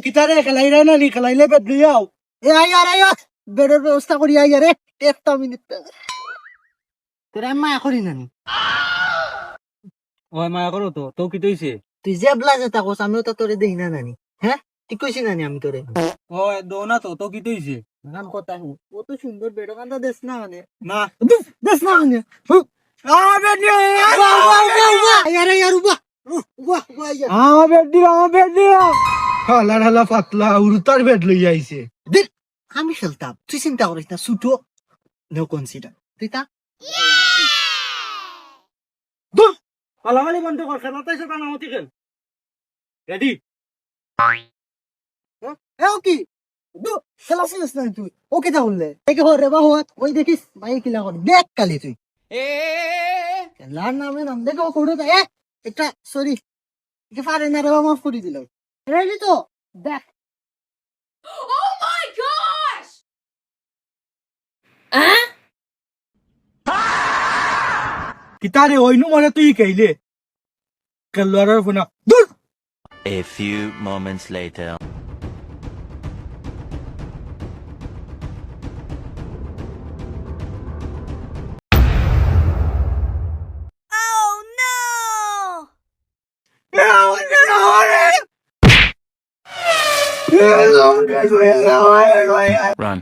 কিতারে খেলাই রে না নি খেলাইলে বেদ লইয়াও আয় বেডের ব্যবস্থা করি আই রে একটা মিনিট তোরা মায়া করি নানি ওই মায়া করো তো তো কি তৈছে তুই যে ব্লাজে থাকোস আমিও তো তোরে দেখি না নানি হ্যাঁ ঠিক কইছি নানি আমি তোরে ওই দো না তো তো কি তৈছে নাম কথা হু কত সুন্দর বেডো কান্দা দেশ না মানে না দেশ না মানে আমি খেলতাম তুই চিন্তা করিস না ছুটো নো কনসিডার তুই তা পালামালি বন্ধ কর খেলা তাইছে তা নামতি খেল রেডি এও কি দু খেলা ছিলিস না তুই ওকে তা বললে একে হরে বা হওয়াত ওই দেখিস ভাই কিলা করে দেখ কালি তুই খেলার নামে নাম দেখো কোড়ো তা একটা সরি একে পারে না রে মাফ করে দিল রেডি তো দেখ Oh my gosh! কিতারে ওইনু মরে তুই কইলে খেলোয়াড়ের ফোনা দূর A few moments later. Oh no! Run.